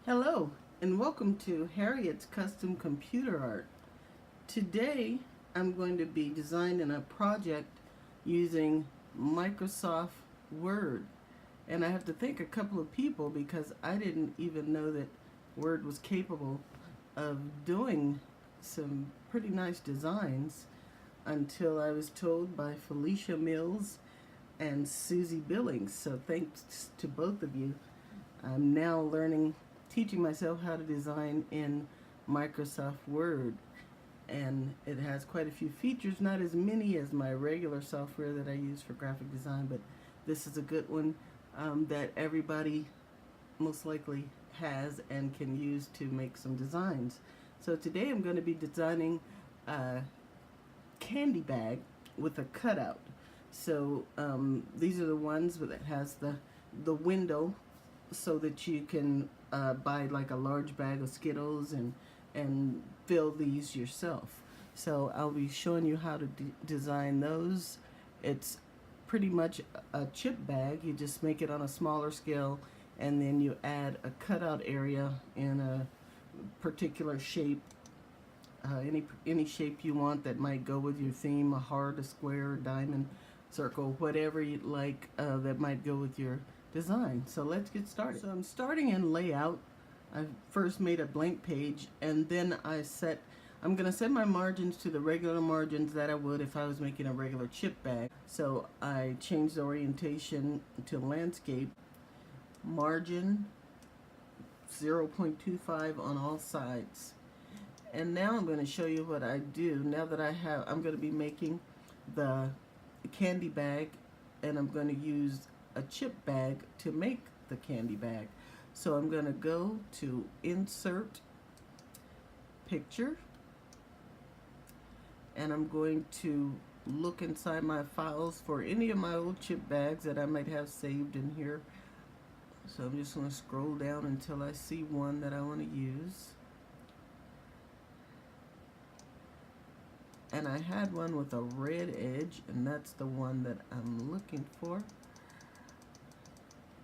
Hello and welcome to Harriet's Custom Computer Art. Today I'm going to be designing a project using Microsoft Word, and I have to thank a couple of people because I didn't even know that Word was capable of doing some pretty nice designs until I was told by Felicia Mills and Susie Billings. So thanks to both of you. I'm now teaching myself how to design in Microsoft Word, and it has quite a few features, not as many as my regular software that I use for graphic design, but this is a good one that everybody most likely has and can use to make some designs. So today I'm going to be designing a candy bag with a cutout. So these are the ones that has the window so that you can buy like a large bag of Skittles and fill these yourself. So I'll be showing you how to design those. It's pretty much a chip bag. You just make it on a smaller scale, and then you add a cutout area in a particular shape, any shape you want that might go with your theme, a heart, a square, a diamond, circle, whatever you'd like that might go with your design. So let's get started. So I'm starting in layout. I first made a blank page, and then I'm going to set my margins to the regular margins that I would if I was making a regular chip bag. So I changed the orientation to landscape, margin 0.25 on all sides. And now I'm going to show you what I do. Now that I'm going to be making the candy bag, and I'm going to use a chip bag to make the candy bag. So I'm going to go to Insert, Picture, and I'm going to look inside my files for any of my old chip bags that I might have saved in here. So I'm just going to scroll down until I see one that I want to use. And I had one with a red edge, and that's the one that I'm looking for.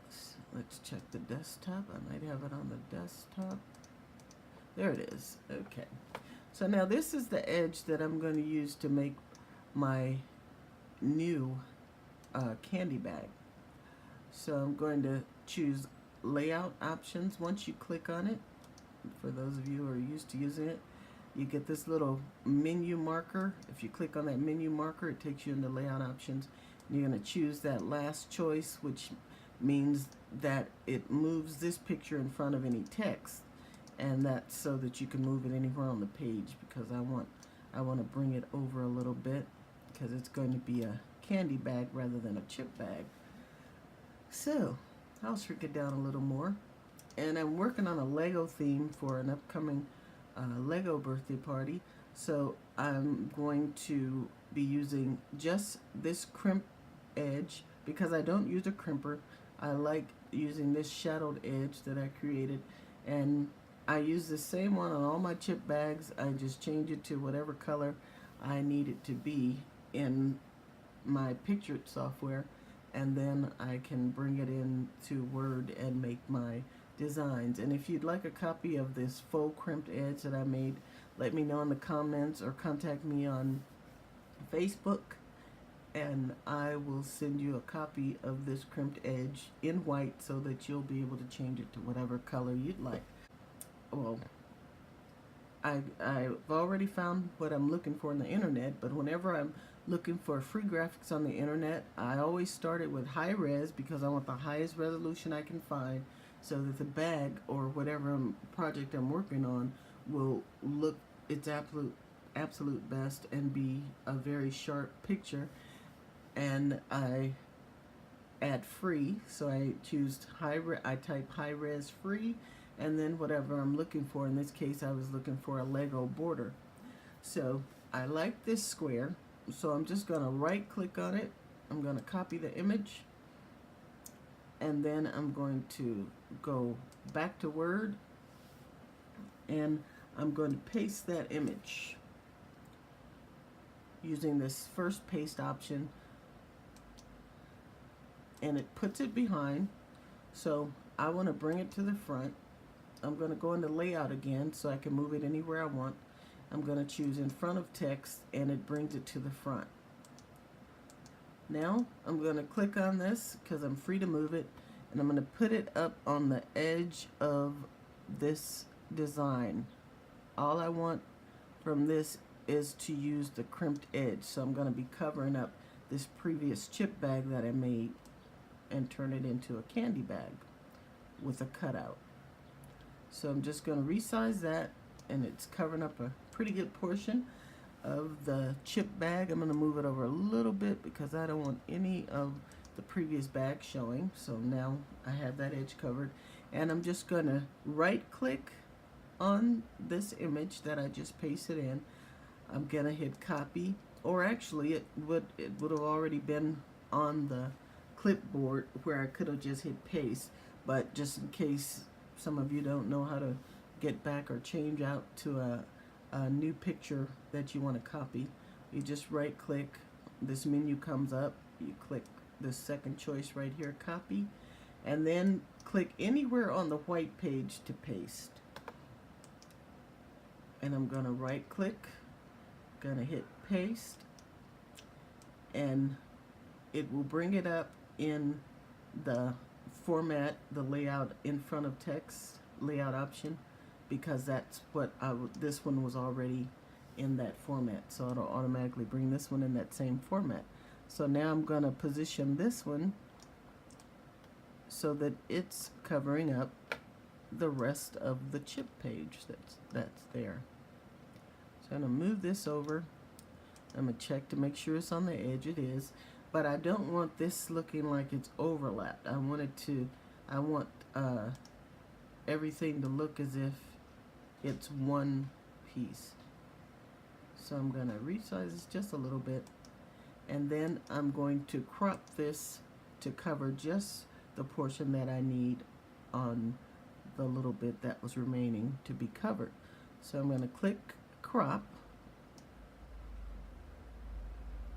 So let's check the desktop. I might have it on the desktop. There it is. Okay. So now this is the edge that I'm going to use to make my new candy bag. So I'm going to choose Layout Options. Once you click on it, for those of you who are used to using it, you get this little menu marker. If you click on that menu marker, it takes you into layout options. And you're going to choose that last choice, which means that it moves this picture in front of any text, and that's so that you can move it anywhere on the page, because I want to bring it over a little bit because it's going to be a candy bag rather than a chip bag. So I'll shrink it down a little more, and I'm working on a Lego theme for an upcoming Lego birthday party, so I'm going to be using just this Crimp Edge because I don't use a crimper. I like using this shadowed edge that I created, and I use the same one on all my chip bags. I just change it to whatever color I need it to be in my picture software, and then I can bring it into Word and make my designs. And if you'd like a copy of this faux crimped edge that I made, let me know in the comments or contact me on Facebook, and I will send you a copy of this crimped edge in white so that you'll be able to change it to whatever color you'd like. Well, I've already found what I'm looking for on the internet, but whenever I'm looking for free graphics on the internet, I always start it with high res because I want the highest resolution I can find, so that the bag or whatever project I'm working on will look its absolute best and be a very sharp picture. And I add free, so I choose I type high res free, and then whatever I'm looking for. In this case, I was looking for a Lego border. So I like this square, so I'm just going to right click on it. I'm going to copy the image, and then I'm going to go back to Word, and I'm going to paste that image using this first paste option, and it puts it behind. So I want to bring it to the front. I'm going to go into layout again so I can move it anywhere I want. I'm going to choose in front of text, and it brings it to the front. Now I'm going to click on this because I'm free to move it, and I'm going to put it up on the edge of this design. All I want from this is to use the crimped edge, so I'm going to be covering up this previous chip bag that I made and turn it into a candy bag with a cutout. So I'm just going to resize that, and it's covering up a pretty good portion of the chip bag. I'm going to move it over a little bit because I don't want any of the previous bag showing. So now I have that edge covered, and I'm just going to right click on this image that I just pasted in. I'm going to hit copy, or actually it would have already been on the clipboard where I could have just hit paste, but just in case some of you don't know how to get back or change out to a new picture that you want to copy, you just right click, this menu comes up, you click this second choice right here, copy, and then click anywhere on the white page to paste. And I'm going to right click, going to hit paste, and it will bring it up in the format, the layout in front of text layout option, because that's what this one was already in that format, so it'll automatically bring this one in that same format. So now I'm going to position this one so that it's covering up the rest of the chip page that's there. So I'm going to move this over. I'm going to check to make sure it's on the edge. It is, but I don't want this looking like it's overlapped. I want everything to look as if it's one piece. So I'm going to resize this just a little bit, and then I'm going to crop this to cover just the portion that I need on the little bit that was remaining to be covered. So I'm going to click crop.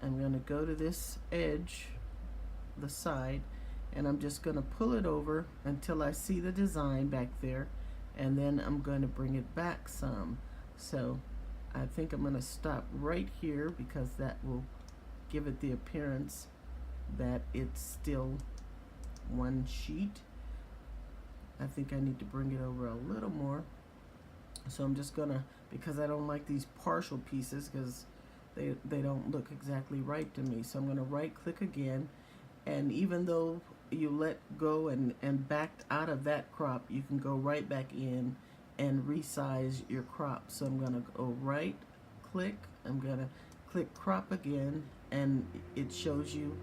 I'm going to go to this edge, the side, and I'm just going to pull it over until I see the design back there, and then I'm going to bring it back some. So I think I'm going to stop right here because that will give it the appearance that it's still one sheet. I think I need to bring it over a little more. So I'm just going to, because I don't like these partial pieces because they don't look exactly right to me. So I'm going to right click again, and even though you let go and backed out of that crop, you can go right back in and resize your crop. So I'm going to go right click, I'm going to click crop again, and it shows you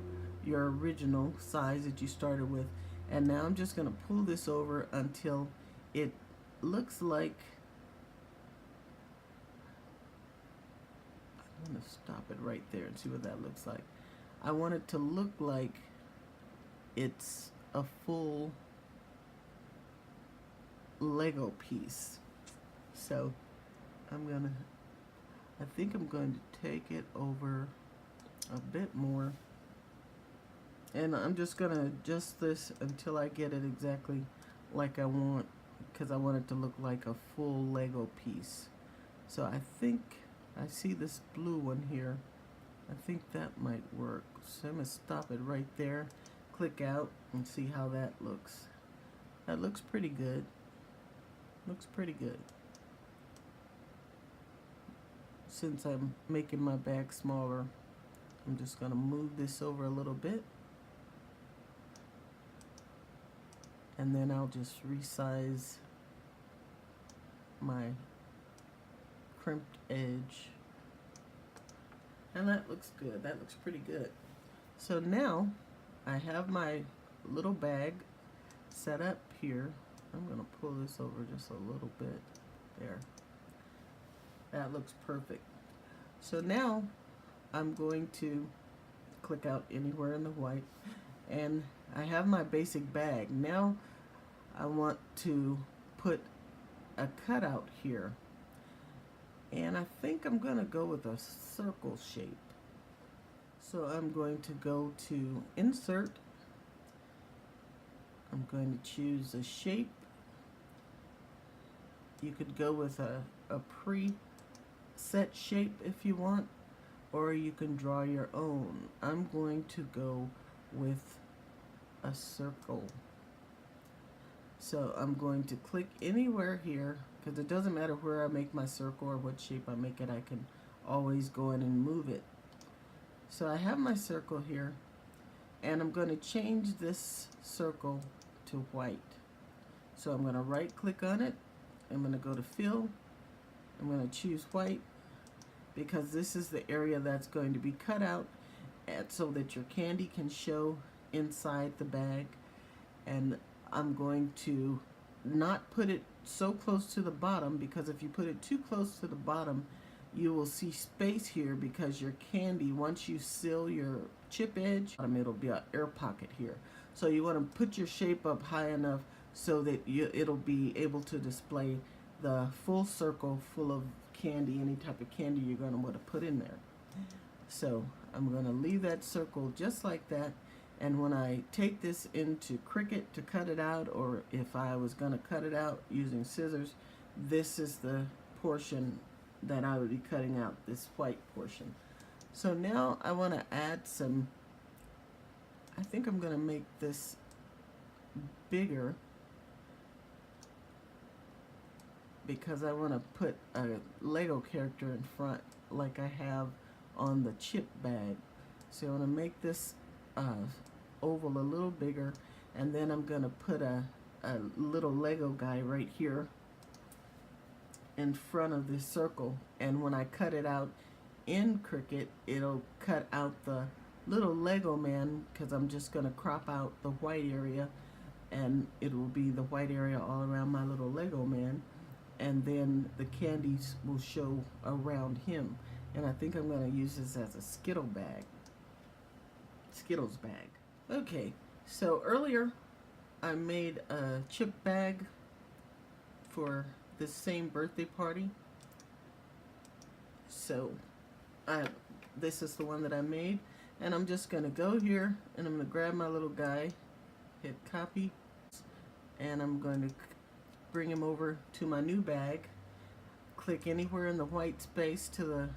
your original size that you started with. And now I'm just going to pull this over until it looks like, I'm going to stop it right there and see what that looks like. I want it to look like it's a full Lego piece. So I think I'm going to take it over a bit more, and I'm just going to adjust this until I get it exactly like I want, because I want it to look like a full Lego piece. So I think I see this blue one here. I think that might work. So I'm going to stop it right there, click out, and see how that looks. That looks pretty good. Looks pretty good. Since I'm making my bag smaller, I'm just going to move this over a little bit, and then I'll just resize my crimped edge, and that looks good. That looks pretty good. So now I have my little bag set up here. I'm going to pull this over just a little bit there. That looks perfect. So now I'm going to click out anywhere in the white, and I have my basic bag. Now I want to put a cutout here, and I think I'm going to go with a circle shape. So I'm going to go to Insert. I'm going to choose a shape, You could go with a pre-set shape if you want, or you can draw your own. I'm going to go with a circle. So I'm going to click anywhere here, because it doesn't matter where I make my circle or what shape I make it, I can always go in and move it. So I have my circle here, and I'm going to change this circle to white. So I'm going to right click on it, I'm going to go to fill, I'm going to choose white, because this is the area that's going to be cut out so that your candy can show inside the bag. And I'm going to not put it so close to the bottom, because if you put it too close to the bottom, you will see space here, because your candy, once you seal your chip edge, it'll be an air pocket here. So you want to put your shape up high enough so that it'll be able to display the full circle full of candy, any type of candy you're going to want to put in there. So I'm going to leave that circle just like that. And when I take this into Cricut to cut it out, or if I was going to cut it out using scissors, this is the portion that I would be cutting out, this white portion. So now I want to add some, I think I'm going to make this bigger, because I want to put a Lego character in front like I have on the chip bag. So I want to make this oval a little bigger, and then I'm going to put a little Lego guy right here in front of this circle. And when I cut it out in Cricut, it'll cut out the little Lego man, because I'm just going to crop out the white area, and it will be the white area all around my little Lego man, and then the candies will show around him. And I think I'm going to use this as a Skittles bag. Okay, so earlier I made a chip bag for this same birthday party. So this is the one that I made, and I'm just going to go here and I'm going to grab my little guy, hit copy, and I'm going to bring him over to my new bag, click anywhere in the white space to the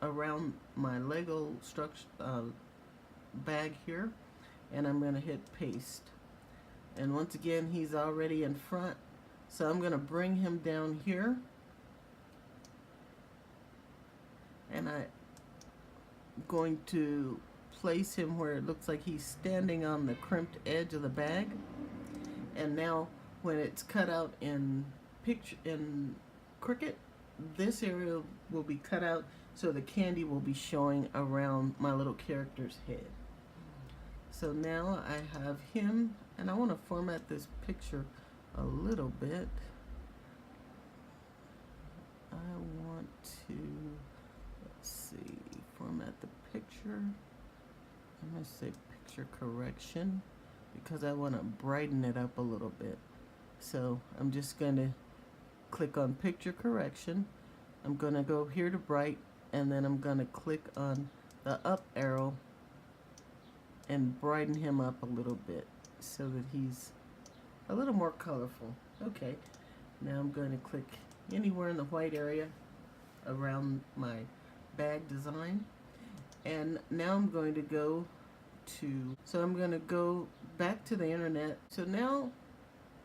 around my Lego structure bag here, and I'm going to hit paste. And once again, he's already in front, so I'm going to bring him down here, and I'm going to place him where it looks like he's standing on the crimped edge of the bag. And now when it's cut out in Cricut, this area will be cut out so the candy will be showing around my little character's head. So now I have him, and I want to format this picture a little bit. I want to, let's see, format the picture. I'm going to say picture correction, because I want to brighten it up a little bit. So I'm just going to click on picture correction. I'm going to go here to bright, and then I'm going to click on the up arrow and brighten him up a little bit so that he's a little more colorful. Okay, now I'm going to click anywhere in the white area around my bag design, and now I'm going to go to, so I'm going to go back to the internet. So now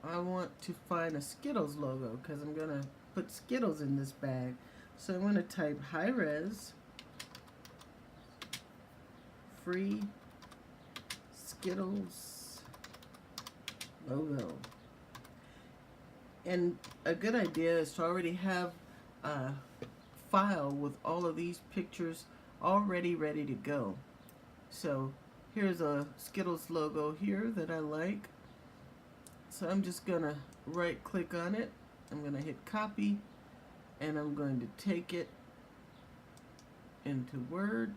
I want to find a Skittles logo, because I'm going to put Skittles in this bag. So I'm going to type high res free Skittles logo. And a good idea is to already have a file with all of these pictures already ready to go. So here's a Skittles logo here that I like. So I'm just going to right click on it. I'm going to hit copy, and I'm going to take it into Word.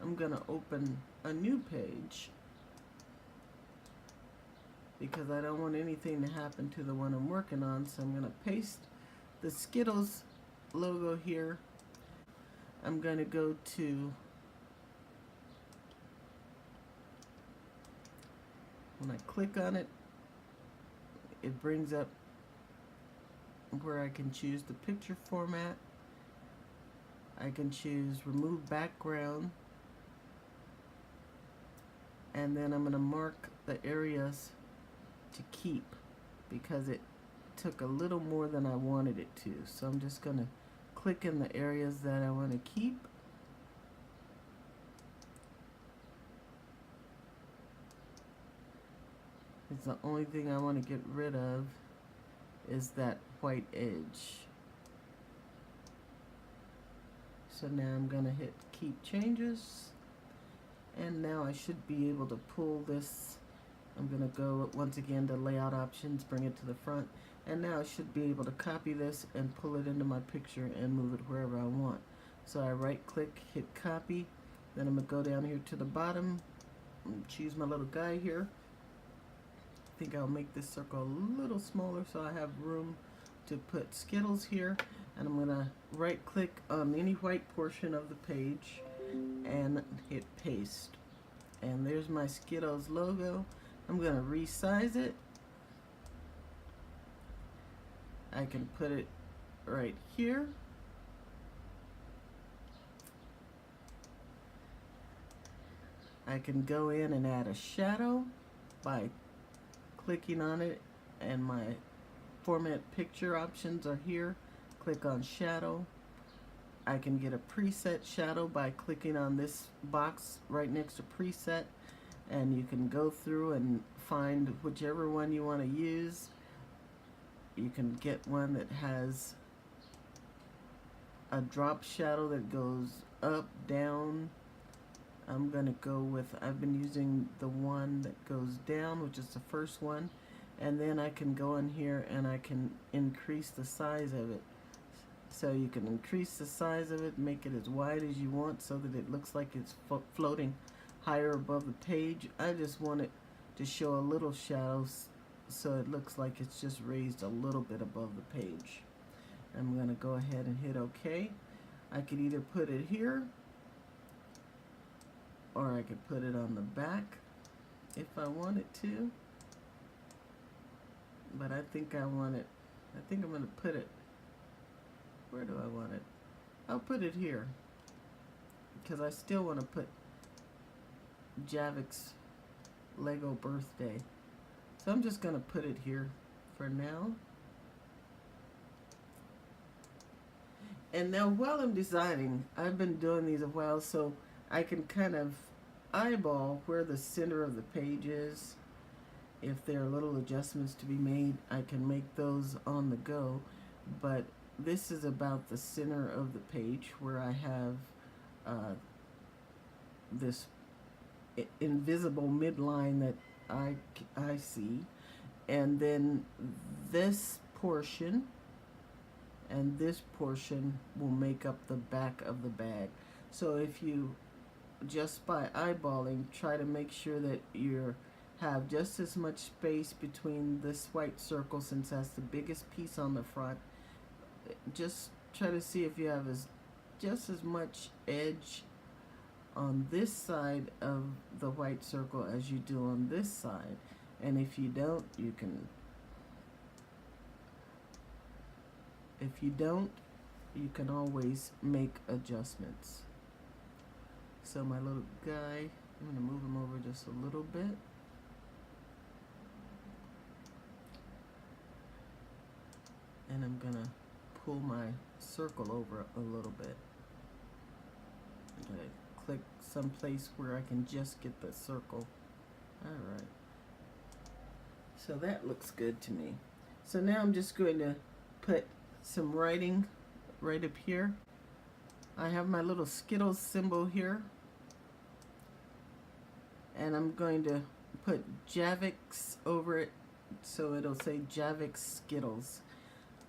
I'm going to open a new page, because I don't want anything to happen to the one I'm working on. So I'm going to paste the Skittles logo here. I'm going to go to, when I click on it, it brings up where I can choose the picture format. I can choose remove background, and then I'm going to mark the areas to keep because it took a little more than I wanted it to. So I'm just going to click in the areas that I want to keep. It's the only thing I want to get rid of is that white edge. So now I'm going to hit keep changes, and now I should be able to pull this. I'm going to go once again to layout options, bring it to the front, and now I should be able to copy this and pull it into my picture and move it wherever I want. So I right click, hit copy, then I'm going to go down here to the bottom and choose my little guy here. I think I'll make this circle a little smaller so I have room to put Skittles here, and I'm going to right click on any white portion of the page and hit paste, and there's my Skittles logo. I'm going to resize it. I can put it right here. I can go in and add a shadow by clicking on it, and my format picture options are here. Click on shadow. I can get a preset shadow by clicking on this box right next to preset, and you can go through and find whichever one you want to use. You can get one that has a drop shadow that goes up, down. I'm going to go with, I've been using the one that goes down, which is the first one, and then I can go in here and I can increase the size of it. So you can increase the size of it, make it as wide as you want so that it looks like it's floating higher above the page. I just want it to show a little shadow so it looks like it's just raised a little bit above the page. I'm going to go ahead and hit OK. I could either put it here, or I could put it on the back if I wanted to. But I think I'm going to put it, where do I want it? I'll put it here, because I still want to put Javik's Lego birthday. So I'm just going to put it here for now. And now while I'm designing, I've been doing these a while, so I can kind of eyeball where the center of the page is. If there are little adjustments to be made, I can make those on the go. But this is about the center of the page where I have this invisible midline that I see, and then this portion and this portion will make up the back of the bag. So if you just by eyeballing try to make sure that you have just as much space between this white circle, since that's the biggest piece on the front, just try to see if you have just as much edge on this side of the white circle as you do on this side. And if you don't, you can always make adjustments. So my little guy, I'm going to move him over just a little bit. And I'm going to pull my circle over a little bit. I'm going to click someplace where I can just get the circle. Alright. So that looks good to me. So now I'm just going to put some writing right up here. I have my little Skittles symbol here, and I'm going to put Javik's over it so it'll say Javik Skittles.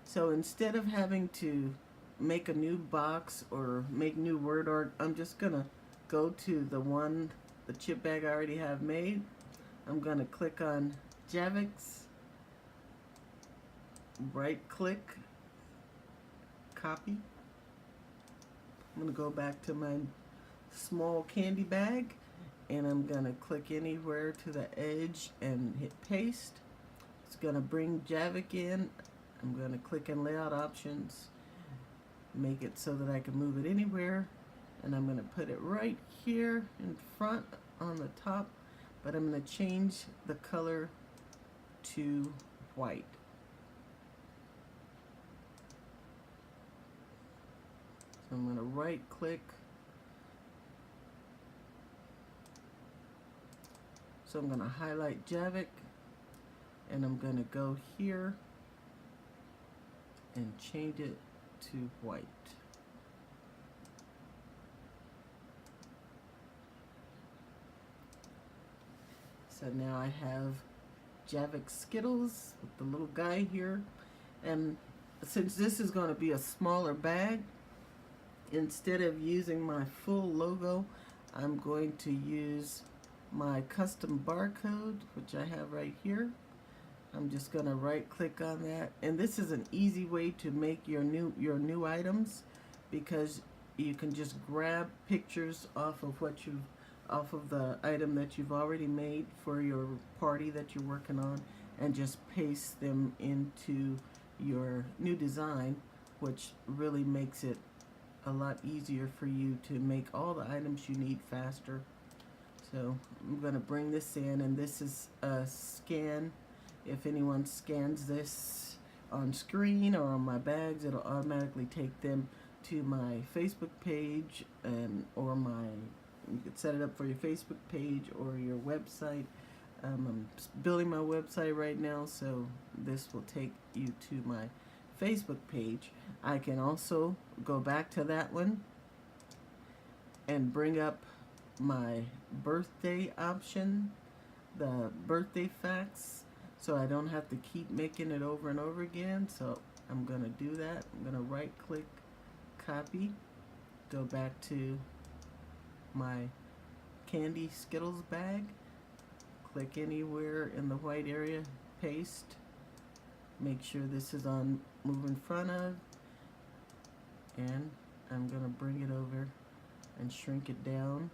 So instead of having to make a new box or make new word art, I'm just gonna go to the chip bag I already have made. I'm gonna click on Javik's, right click, copy. I'm going to go back to my small candy bag, and I'm going to click anywhere to the edge and hit paste. It's going to bring Javik in. I'm going to click in layout options, make it so that I can move it anywhere, and I'm going to put it right here in front on the top, but I'm going to change the color to white. So I'm going to right click. So I'm going to highlight Javik, and I'm going to go here and change it to white. So now I have Javik Skittles with the little guy here, and since this is going to be a smaller bag, instead of using my full logo, I'm going to use my custom barcode, which I have right here. I'm just going to right click on that, and this is an easy way to make your new items, because you can just grab pictures off of the item that you've already made for your party that you're working on, and just paste them into your new design, which really makes it a lot easier for you to make all the items you need faster. So I'm going to bring this in, and this is a scan. If anyone scans this on screen or on my bags, it'll automatically take them to my Facebook page, or you could set it up for your Facebook page or your website. I'm building my website right now, so this will take you to my Facebook page. I can also go back to that one and bring up my birthday option, the birthday facts, so I don't have to keep making it over and over again. So I'm going to do that. I'm going to right click, copy, go back to my candy Skittles bag, click anywhere in the white area, paste, make sure this is on move in front of, and I'm going to bring it over and shrink it down.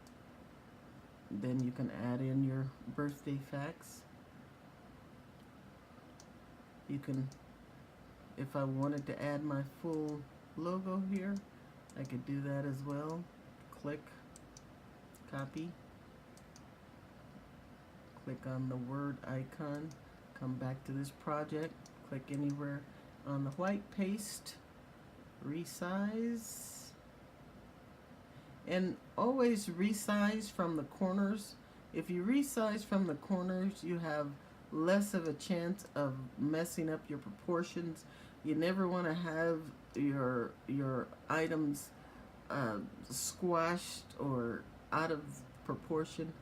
Then you can add in your birthday facts. You can, if I wanted to add my full logo here, I could do that as well. Click, copy, click on the word icon, come back to this project, click anywhere on the white, paste, resize, and always resize from the corners. If you resize from the corners, you have less of a chance of messing up your proportions. You never want to have your items squashed or out of proportion.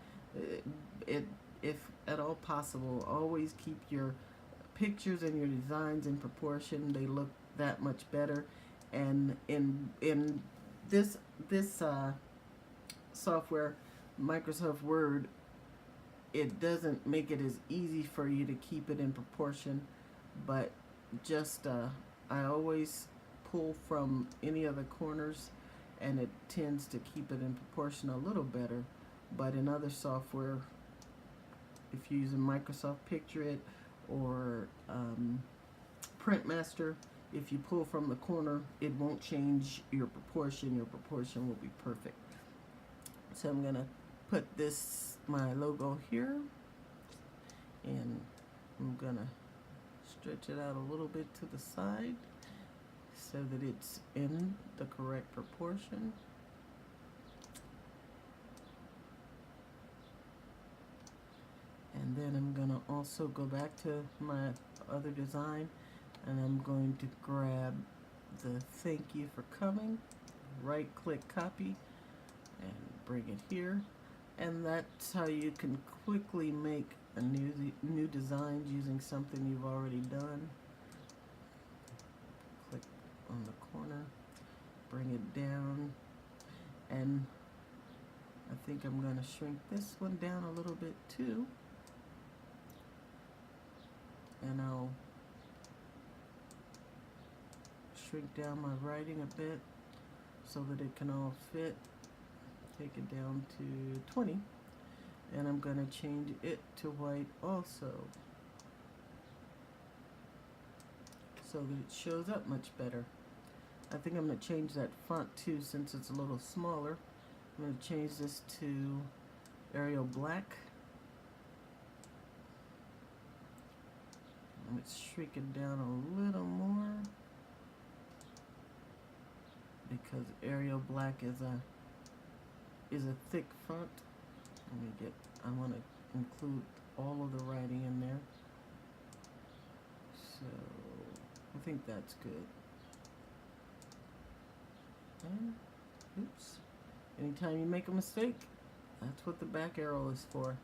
If at all possible, always keep your pictures and your designs in proportion. They look that much better. And in this software, Microsoft Word, it doesn't make it as easy for you to keep it in proportion, but just I always pull from any of the corners, and it tends to keep it in proportion a little better. But in other software, if you're using Microsoft Picture It or Printmaster, if you pull from the corner, it won't change your proportion. Your proportion will be perfect. So I'm going to put my logo here, and I'm going to stretch it out a little bit to the side so that it's in the correct proportion. And then I'm going to also go back to my other design, and I'm going to grab the thank you for coming, right click, copy, and bring it here. And that's how you can quickly make a new design using something you've already done. Click on the corner, bring it down, and I think I'm going to shrink this one down a little bit too. And I'll shrink down my writing a bit so that it can all fit. Take it down to 20, and I'm going to change it to white also. so that it shows up much better. I think I'm going to change that font too, since it's a little smaller. I'm going to change this to Arial Black. Let's shrink it down a little more, because Arial Black is a thick font. I want to include all of the writing in there. So I think that's good. And oops. Anytime you make a mistake, that's what the back arrow is for.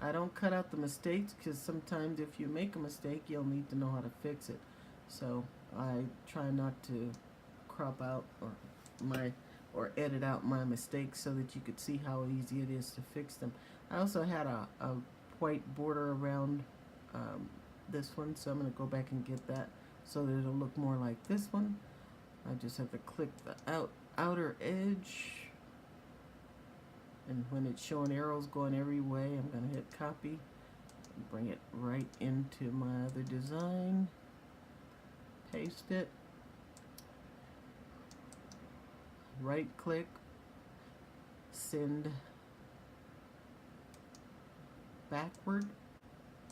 I don't cut out the mistakes, because sometimes if you make a mistake, you'll need to know how to fix it. So I try not to crop out or edit out my mistakes, so that you could see how easy it is to fix them. I also had a white border around this one, so I'm going to go back and get that so that it'll look more like this one. I just have to click the outer edge, and when it's showing arrows going every way, I'm going to hit copy and bring it right into my other design, paste it, right click, send backward,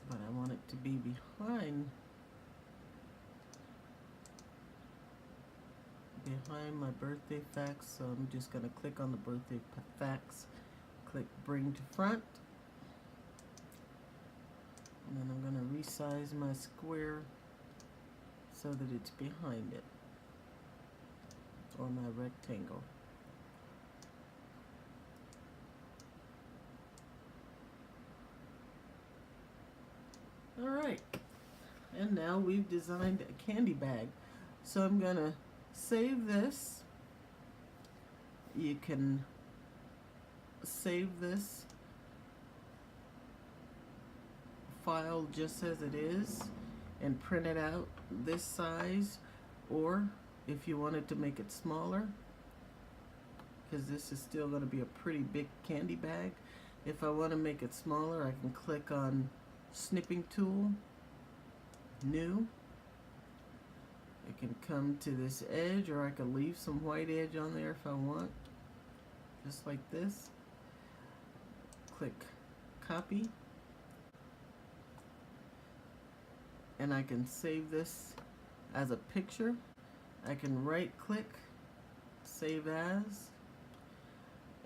but I want it to be behind my birthday facts, so I'm just going to click on the birthday facts, click bring to front, and then I'm going to resize my square so that it's behind it, or my rectangle. Alright, and now we've designed a candy bag. So I'm going to save this. You can save this file just as it is and print it out this size, or if you wanted to make it smaller, because this is still going to be a pretty big candy bag. If I want to make it smaller, I can click on snipping tool, new. I can come to this edge, or I can leave some white edge on there if I want, just like this. Click copy, and I can save this as a picture. I can right click, save as,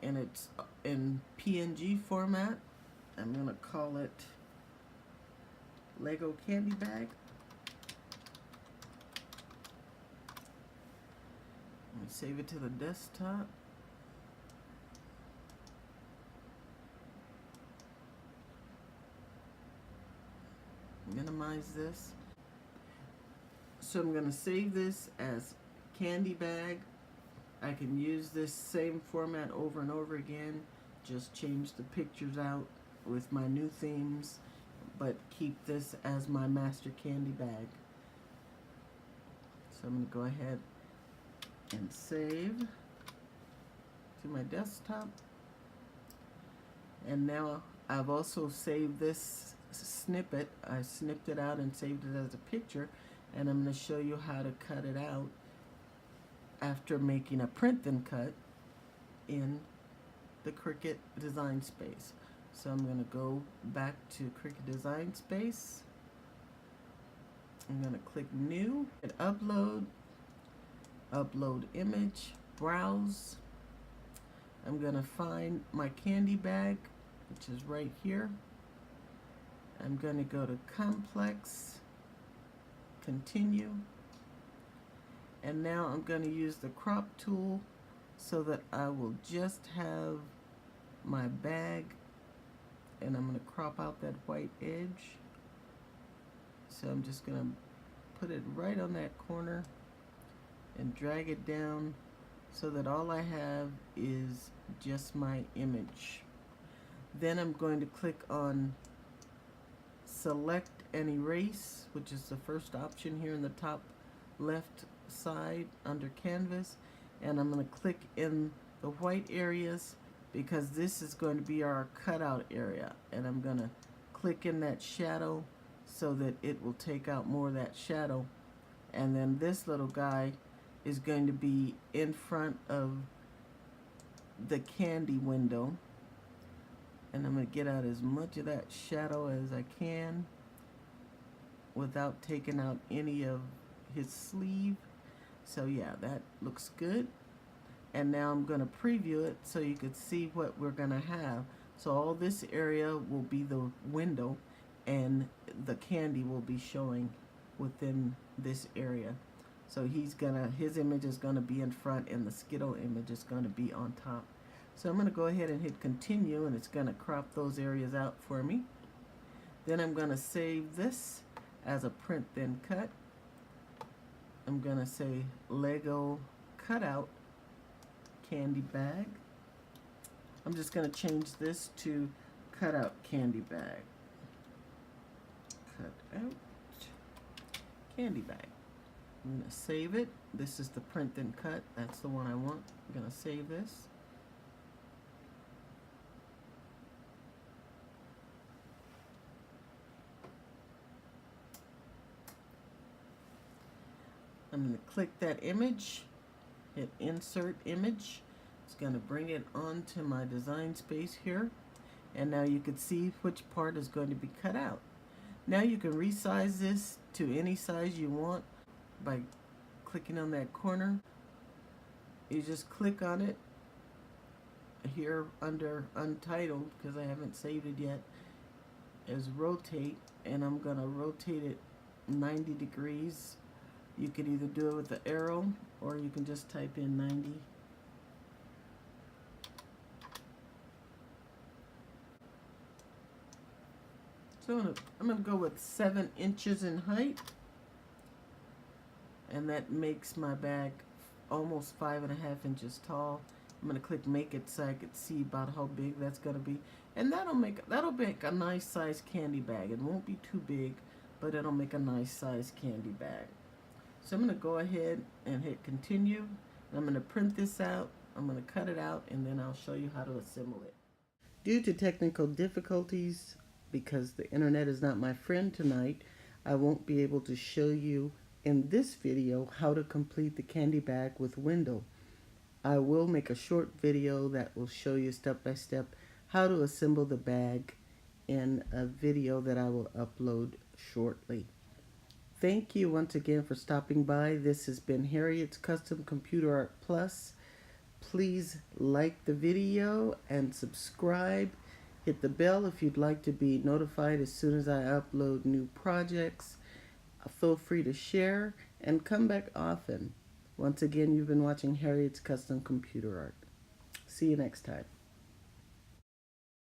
and it's in PNG format. I'm going to call it Lego Candy Bag. Let me save it to the desktop. Minimize this. So I'm going to save this as candy bag. I can use this same format over and over again, just change the pictures out with my new themes, but keep this as my master candy bag. So I'm going to go ahead and save to my desktop. And now I've also saved this snippet. I snipped it out and saved it as a picture, and I'm going to show you how to cut it out after making a print then cut in the Cricut design space. So I'm going to go back to Cricut design space. I'm going to click new and upload image, browse. I'm going to find my candy bag, which is right here. I'm going to go to complex, continue, and now I'm going to use the crop tool so that I will just have my bag, and I'm going to crop out that white edge. So I'm just going to put it right on that corner and drag it down so that all I have is just my image. Then I'm going to click on select and erase, which is the first option here in the top left side under canvas, and I'm going to click in the white areas because this is going to be our cutout area, and I'm going to click in that shadow so that it will take out more of that shadow. And then this little guy is going to be in front of the candy window. And I'm going to get out as much of that shadow as I can without taking out any of his sleeve. So yeah, that looks good. And now I'm going to preview it so you could see what we're going to have. So all this area will be the window, and the candy will be showing within this area. So his image is gonna be in front, and the Skittle image is gonna be on top. So I'm gonna go ahead and hit continue, and it's gonna crop those areas out for me. Then I'm gonna save this as a print then cut. I'm gonna say Lego Cutout candy bag. I'm just gonna change this to Cutout candy bag. Cutout candy bag. I'm going to save it. This is the print and cut. That's the one I want. I'm going to save this. I'm going to click that image, hit insert image. It's going to bring it onto my design space here. And now you can see which part is going to be cut out. Now you can resize this to any size you want by clicking on that corner. You just click on it here under Untitled, because I haven't saved it yet, as rotate, and I'm going to rotate it 90 degrees. You can either do it with the arrow, or you can just type in 90. So I'm going to go with 7 inches in height, and that makes my bag almost 5.5 inches tall. I'm going to click make it so I could see about how big that's going to be, and that'll make a nice size candy bag. It won't be too big, but it'll make a nice size candy bag. So I'm going to go ahead and hit continue, and I'm going to print this out. I'm going to cut it out, and then I'll show you how to assemble it. Due to technical difficulties, because the internet is not my friend tonight, I won't be able to show you in this video how to complete the candy bag with window. I will make a short video that will show you step by step how to assemble the bag in a video that I will upload shortly. Thank you once again for stopping by. This has been Harriet's Custom Computer Art Plus. Please like the video and subscribe. Hit the bell if you'd like to be notified as soon as I upload new projects. Feel free to share and come back often. Once again, you've been watching Harriet's Custom Computer Art. See you next time.